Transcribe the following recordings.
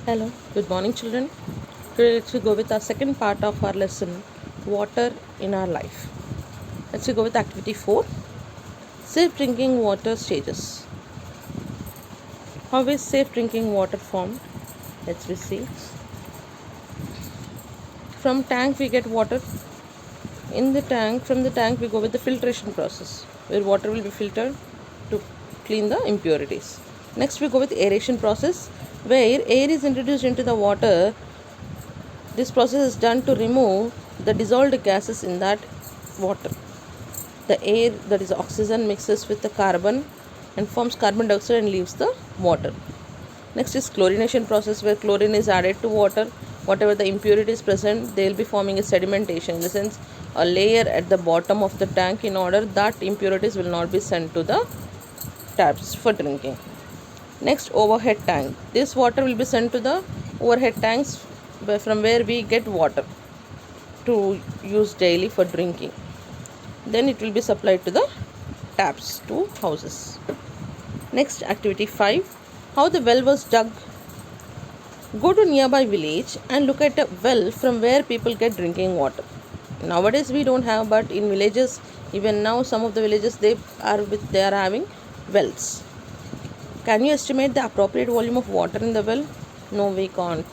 Hello, good morning, children. Today, let's go with our second part of our lesson, water in our life. Let's go with activity 4, safe drinking water stages. How is safe drinking water formed? Let's see. From tank we get water. From the tank we go with the filtration process, where water will be filtered to clean the impurities. Next we go with aeration process, where air is introduced into the water. This process is done to remove the dissolved gases in that water. The air, that is oxygen, mixes with the carbon and forms carbon dioxide and leaves the water. Next is chlorination process, where chlorine is added to water. Whatever the impurity is present, they will be forming a sedimentation, in the sense a layer at the bottom of the tank, in order that impurities will not be sent to the taps for drinking. Next, overhead tank. This water will be sent to the overhead tanks, from where we get water to use daily for drinking. Then it will be supplied to the taps to houses. Next, activity 5, how the well was dug. Go to nearby village and look at a well from where people get drinking water. Nowadays we don't have, but in villages, even now some of the villages they are having wells. Can you estimate the appropriate volume of water in the well? No, we can't.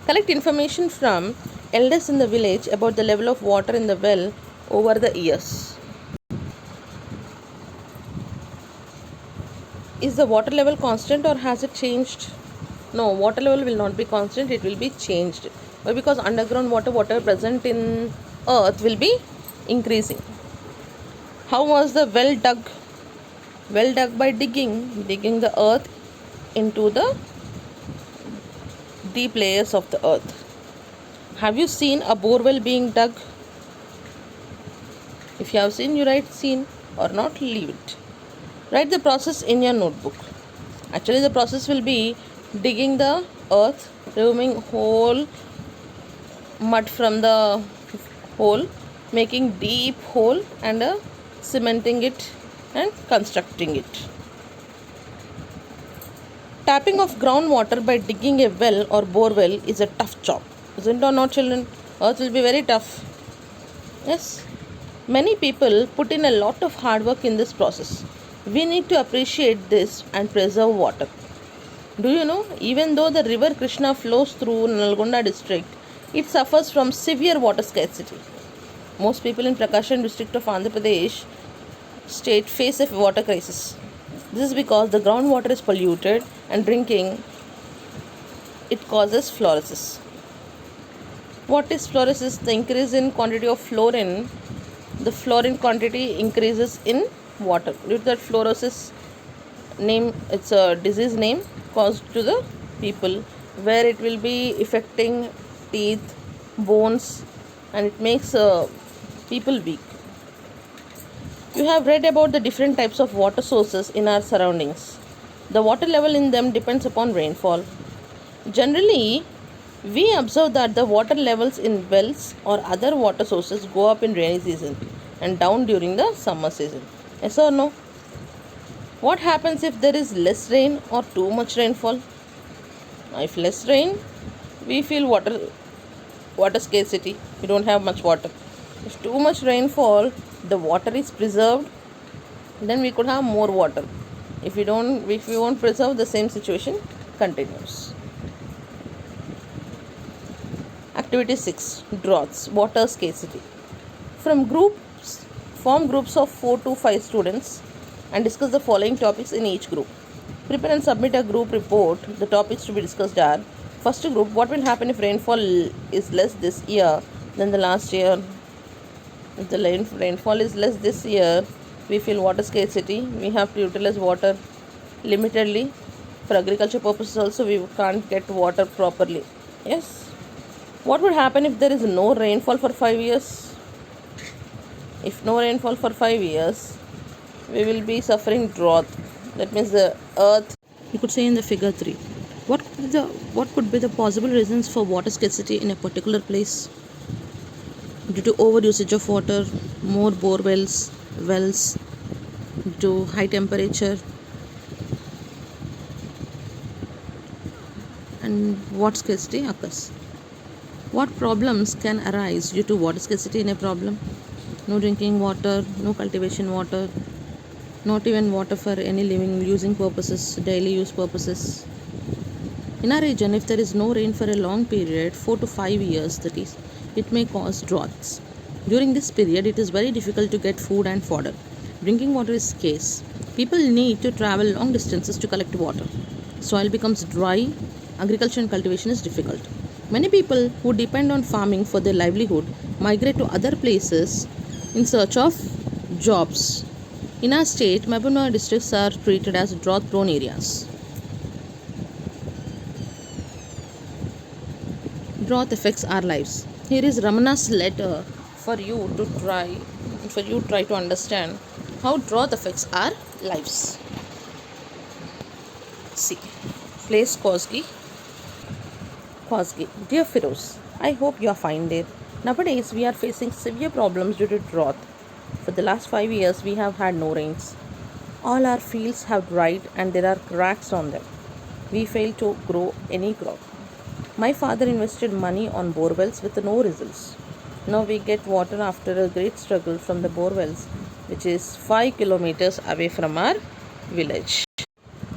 Collect information from elders in the village about the level of water in the well over the years. Is the water level constant or has it changed? No, water level will not be constant, it will be changed. Why? Because underground water present in earth will be increasing. How was the well dug? Well dug by digging the earth into the deep layers of the earth. Have you seen a borewell being dug? If you have seen, you write seen, or not, leave it. Write the process in your notebook. Actually, the process will be digging the earth, removing whole mud from the hole, making deep hole and cementing it and constructing it. Tapping of groundwater by digging a well or borewell is a tough job. Isn't it or not, children? Earth will be very tough. Yes. Many people put in a lot of hard work in this process. We need to appreciate this and preserve water. Do you know, even though the river Krishna flows through Nalgonda district, it suffers from severe water scarcity. Most people in Prakasam district of Andhra Pradesh state face a water crisis. This is because the groundwater is polluted and drinking it causes fluorosis. What is fluorosis? The increase in quantity of fluorine. The fluorine quantity increases in water. Due to that fluorosis name, it's a disease name caused to the people, where it will be affecting teeth, bones, and it makes people weak. You have read about the different types of water sources in our surroundings. The water level in them depends upon rainfall. Generally, we observe that the water levels in wells or other water sources go up in rainy season and down during the summer season. Yes or no? What happens if there is less rain or too much rainfall? If less rain, we feel water scarcity. We don't have much water. If too much rainfall, the water is preserved, then we could have more water. If we won't preserve, the same situation continues. Activity 6, droughts, water scarcity. Form groups of 4 to 5 students and discuss the following topics in each group. Prepare and submit a group report. The topics to be discussed are: first group, what will happen if rainfall is less this year than the last year? If the rainfall is less this year, we feel water scarcity. We have to utilize water limitedly. For agriculture purposes also, we can't get water properly. Yes. What would happen if there is no rainfall for 5 years? If no rainfall for 5 years, we will be suffering drought. That means the earth. You could say in the figure 3. What could be the possible reasons for water scarcity in a particular place? Due to overusage of water, more bore wells, due to high temperature, and what scarcity occurs. What problems can arise due to water scarcity in a problem? No drinking water, no cultivation water, not even water for any living using purposes, daily use purposes. In our region, if there is no rain for a long period, 4 to 5 years, that is, it may cause droughts. During this period, it is very difficult to get food and fodder. Drinking water is scarce. People need to travel long distances to collect water. Soil becomes dry, agriculture and cultivation is difficult. Many people who depend on farming for their livelihood migrate to other places in search of jobs. In our state, Mehboob districts are treated as drought prone areas. Drought affects our lives. Here is Ramana's letter for you try to understand how drought affects our lives. See, place Kosgi. Dear Firoz, I hope you are fine there. Nowadays, we are facing severe problems due to drought. For the last 5 years, we have had no rains. All our fields have dried and there are cracks on them. We fail to grow any crop. My father invested money on borewells with no results. Now we get water after a great struggle from the borewells, which is 5 kilometers away from our village.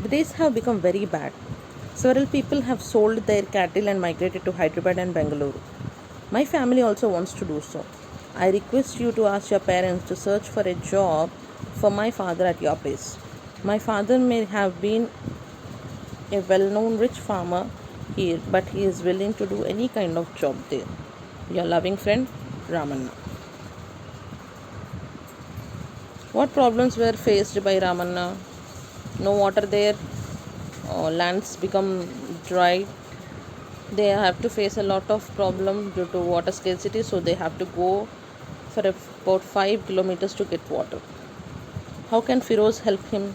The days have become very bad. Several people have sold their cattle and migrated to Hyderabad and Bengaluru. My family also wants to do so. I request you to ask your parents to search for a job for my father at your place. My father may have been a well-known rich farmer here, but he is willing to do any kind of job there. Your loving friend, Ramanna. What problems were faced by Ramanna? No water there, lands become dry. They have to face a lot of problem due to water scarcity, so they have to go for about 5 kilometers to get water. How can Firoz help him?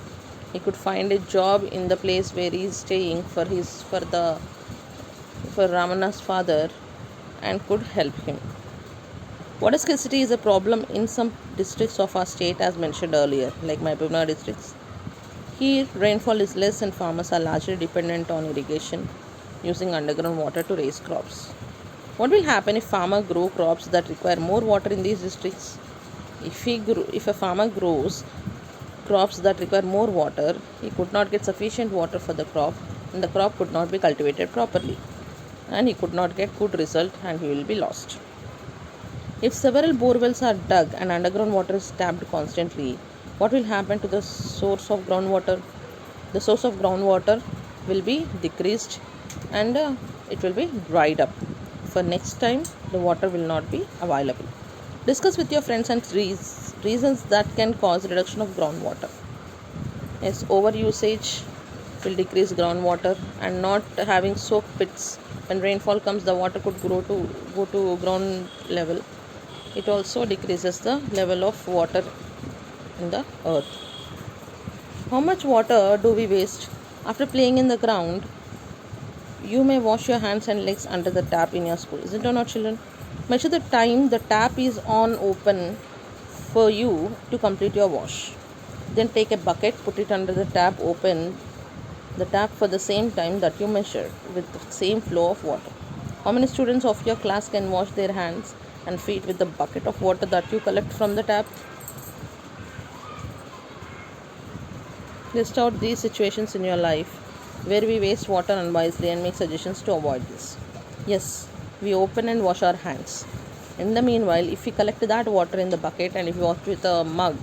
He could find a job in the place where he is staying for Ramanna's father and could help him. Water scarcity is a problem in some districts of our state as mentioned earlier, like Mehboob districts. Here, rainfall is less and farmers are largely dependent on irrigation using underground water to raise crops. What will happen if farmer grow crops that require more water in these districts? If a farmer grows crops that require more water, he could not get sufficient water for the crop and the crop could not be cultivated properly and he could not get good result and he will be lost. If several borewells are dug and underground water is tapped constantly, what will happen to the source of groundwater? The source of groundwater will be decreased and it will be dried up. For next time, the water will not be available. Discuss with your friends and reasons that can cause reduction of groundwater. Yes, overusage will decrease groundwater and not having soak pits. When rainfall comes, the water could go to ground level. It also decreases the level of water in the earth. How much water do we waste? After playing in the ground, you may wash your hands and legs under the tap in your school. Isn't it not, children? Measure the time the tap is on open for you to complete your wash. Then take a bucket, put it under the tap, open the tap for the same time that you measured with the same flow of water. How many students of your class can wash their hands and feet with the bucket of water that you collect from the tap? List out these situations in your life where we waste water unwisely and make suggestions to avoid this. Yes, we open and wash our hands. In the meanwhile, if we collect that water in the bucket and if we wash with a mug,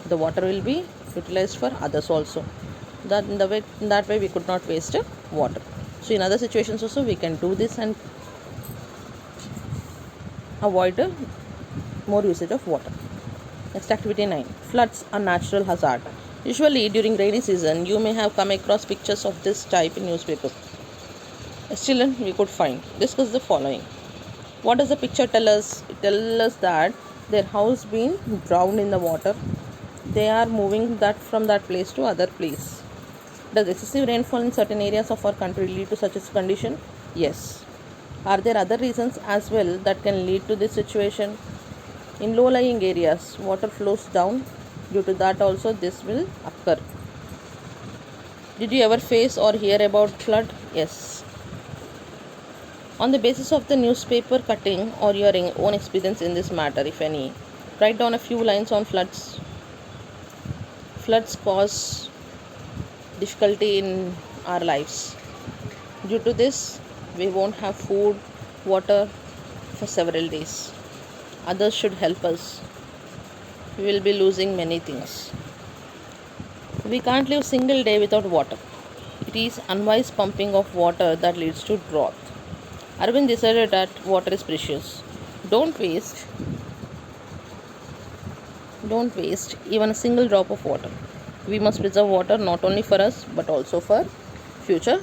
the water will be utilized for others also. In that way we could not waste water. So in other situations also we can do this and avoid more usage of water. Next, activity 9. Floods are natural hazard. Usually during rainy season you may have come across pictures of this type in newspapers. As children, we could find. Discuss the following. What does the picture tell us? It tells us that their house been drowned in the water. They are moving that from that place to other place. Does excessive rainfall in certain areas of our country lead to such a condition? Yes. Are there other reasons as well that can lead to this situation? In low-lying areas, water flows down. Due to that also this will occur. Did you ever face or hear about flood? Yes. On the basis of the newspaper cutting or your own experience in this matter, if any, write down a few lines on floods. Floods cause difficulty in our lives. Due to this, we won't have food, water for several days. Others should help us. We will be losing many things. We can't live single day without water. It is unwise pumping of water that leads to drought. Arvind decided that water is precious. Don't waste don't waste even a single drop of water. We must preserve water not only for us but also for future